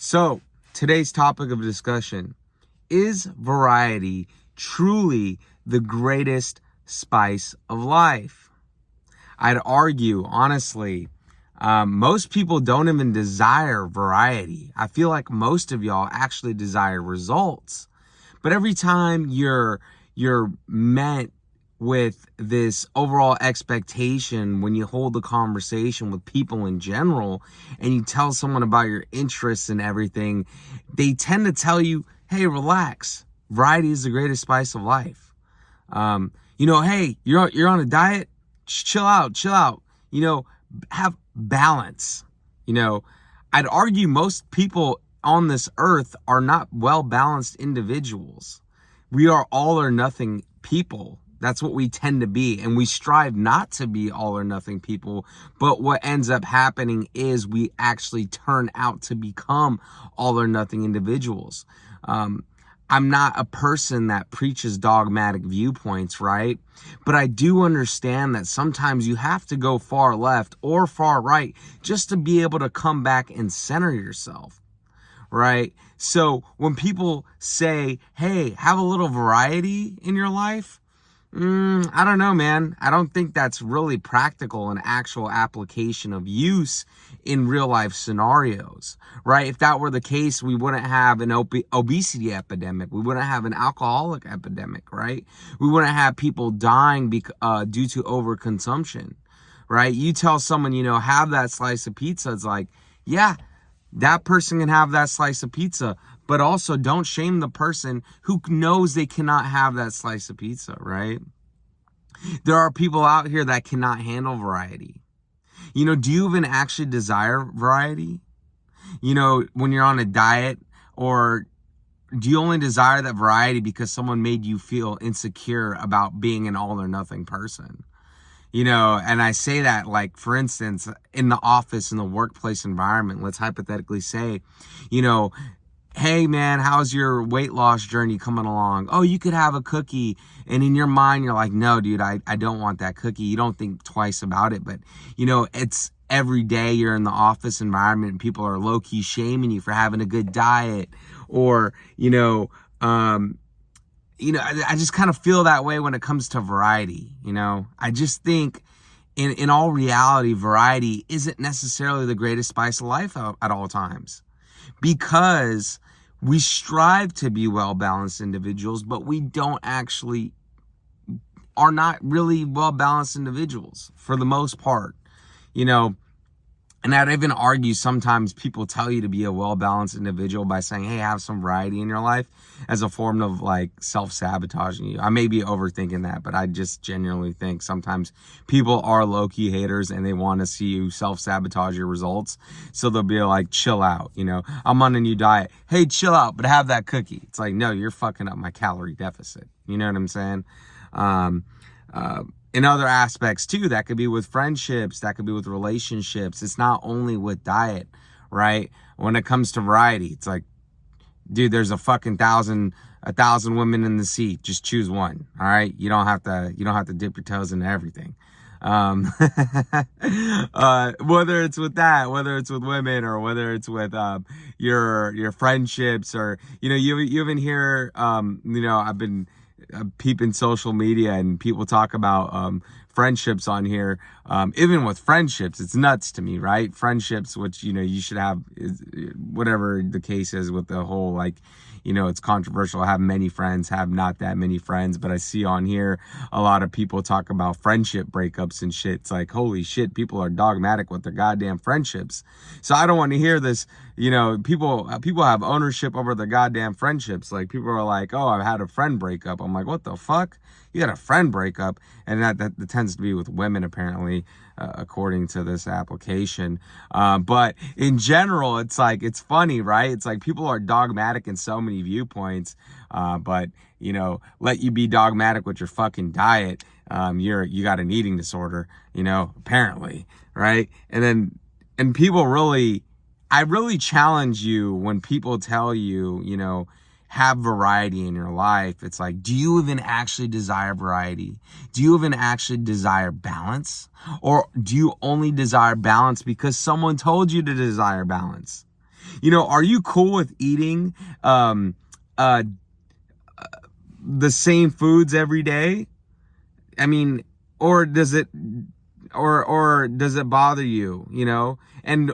So, today's topic of discussion is variety truly the greatest spice of life? I'd argue, honestly, most people don't even desire variety. I feel like most of y'all actually desire results. But every time you're met with this overall expectation when you hold a conversation with people in general and you tell someone about your interests and everything, they tend to tell you, hey, relax. Variety is the greatest spice of life. Hey, you're on a diet, chill out. Have balance. You know, I'd argue most people on this earth are not well balanced individuals. We are all or nothing people. That's what we tend to be. And we strive not to be all or nothing people. But what ends up happening is we actually turn out to become all or nothing individuals. I'm not a person that preaches dogmatic viewpoints, right? But I do understand that sometimes you have to go far left or far right just to be able to come back and center yourself, right? So when people say, hey, have a little variety in your life, I don't know, man. I don't think that's really practical and actual application of use in real life scenarios, right? If that were the case, we wouldn't have an obesity epidemic. We wouldn't have an alcoholic epidemic, right? We wouldn't have people dying due to overconsumption, right? You tell someone, have that slice of pizza. It's like, yeah, that person can have that slice of pizza, but also don't shame the person who knows they cannot have that slice of pizza, right? There are people out here that cannot handle variety. Do you even actually desire variety? When you're on a diet, or do you only desire that variety because someone made you feel insecure about being an all or nothing person? And I say that, like, for instance, in the office, in the workplace environment, let's hypothetically say, hey man, how's your weight loss journey coming along? Oh, you could have a cookie. And in your mind, you're like, no, dude, I don't want that cookie. You don't think twice about it. But, it's every day you're in the office environment and people are low-key shaming you for having a good diet. Or, I just kind of feel that way when it comes to variety. I just think in all reality, variety isn't necessarily the greatest spice of life at all times, because we strive to be well-balanced individuals, but we are not really well-balanced individuals for the most part. And I'd even argue sometimes people tell you to be a well-balanced individual by saying, hey, have some variety in your life, as a form of like self-sabotaging you. I may be overthinking that, but I just genuinely think sometimes people are low-key haters and they want to see you self-sabotage your results. So they'll be like, chill out. I'm on a new diet. Hey, chill out, but have that cookie. It's like, no, you're fucking up my calorie deficit. You know what I'm saying? In other aspects too, that could be with friendships, that could be with relationships. It's not only with diet, right? When it comes to variety, it's like, dude, there's a fucking thousand women in the sea. Just choose one. All right. You don't have to dip your toes into everything. Whether it's with that, whether it's with women, or whether it's with, your friendships, or, you even hear, I've been peeping social media and people talk about friendships on here. Even with friendships, it's nuts to me, right? Friendships, which you should have, whatever the case is with the whole, like, it's controversial. Have many friends, have not that many friends. But I see on here a lot of people talk about friendship breakups and shit. It's like, holy shit, people are dogmatic with their goddamn friendships. So I don't want to hear this. People have ownership over their goddamn friendships. Like, people are like, oh, I've had a friend breakup. I'm like, what the fuck? You got a friend breakup? And that tends to be with women, apparently, according to this application. But in general, it's like, it's funny, right? It's like people are dogmatic in so many viewpoints. But let you be dogmatic with your fucking diet. You got an eating disorder, apparently, right? And people I really challenge you when people tell you, have variety in your life. It's like, do you even actually desire variety? Do you even actually desire balance? Or do you only desire balance because someone told you to desire balance? You know, are you cool with eating uh the same foods every day? I mean, or does it or does it bother you, you know? And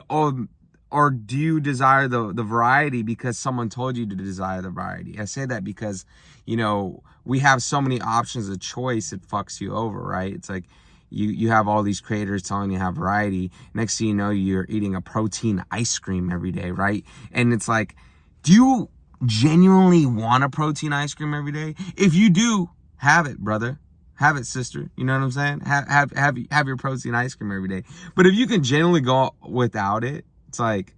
or do you desire the variety because someone told you to desire the variety? I say that because, you know, we have so many options of choice, it fucks you over, right? It's like you have all these creators telling you have variety. Next thing you know, you're eating a protein ice cream every day, right? And it's like, do you genuinely want a protein ice cream every day? If you do, have it, brother. Have it, sister. You know what I'm saying? Have your protein ice cream every day. But if you can genuinely go without it, it's like,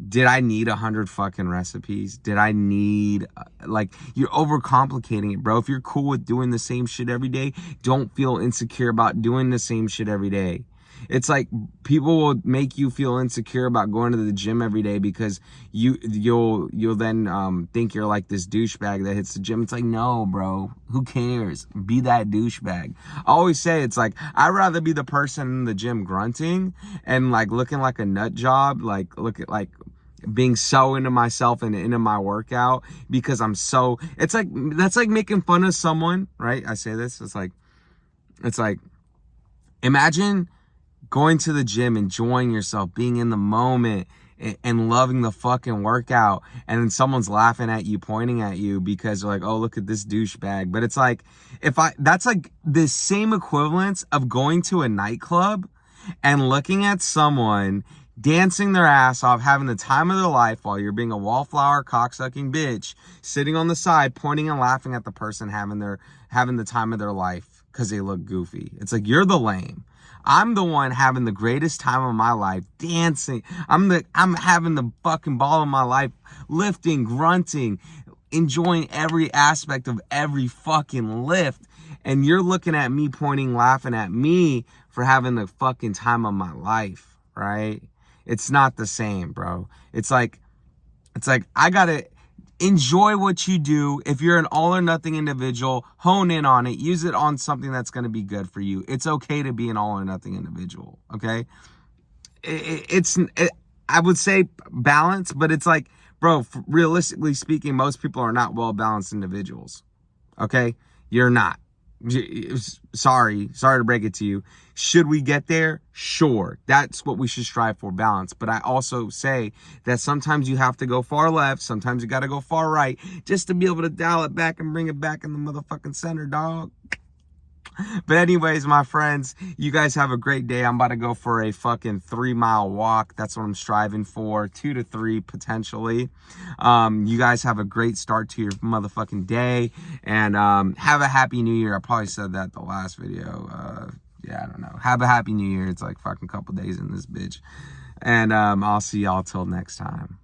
did I need 100 fucking recipes? Did I need, like, you're overcomplicating it, bro. If you're cool with doing the same shit every day, don't feel insecure about doing the same shit every day. It's like people will make you feel insecure about going to the gym every day because you'll then think you're like this douchebag that hits the gym. It's like, no, bro, who cares? Be that douchebag. I always say, it's like, I'd rather be the person in the gym grunting and like looking like a nut job, like being so into myself and into my workout because I'm so, it's like, that's like making fun of someone, right? I say this, it's like imagine going to the gym, enjoying yourself, being in the moment, and loving the fucking workout, and then someone's laughing at you, pointing at you because they're like, oh, look at this douchebag. But it's like, that's like the same equivalence of going to a nightclub and looking at someone dancing their ass off, having the time of their life while you're being a wallflower cocksucking bitch, sitting on the side, pointing and laughing at the person having the time of their life because they look goofy. It's like, you're the lame. I'm the one having the greatest time of my life, dancing. I'm having the fucking ball of my life, lifting, grunting, enjoying every aspect of every fucking lift. And you're looking at me, pointing, laughing at me for having the fucking time of my life, right? It's not the same, bro. It's like I gotta enjoy what you do. If you're an all or nothing individual, hone in on it. Use it on something that's going to be good for you. It's okay to be an all or nothing individual. Okay. I would say balance, but it's like, bro, realistically speaking, most people are not well balanced individuals. Okay. You're not. Sorry to break it to you. Should we get there? Sure. That's what we should strive for, balance. But I also say that sometimes you have to go far left. Sometimes you got to go far right just to be able to dial it back and bring it back in the motherfucking center, dog. But anyways, my friends, you guys have a great day. I'm about to go for a fucking 3-mile walk. That's what I'm striving for. 2 to 3 potentially. You guys have a great start to your motherfucking day. And have a happy new year. I probably said that the last video. Yeah, I don't know. Have a happy new year. It's like fucking couple days in this bitch. And I'll see y'all till next time.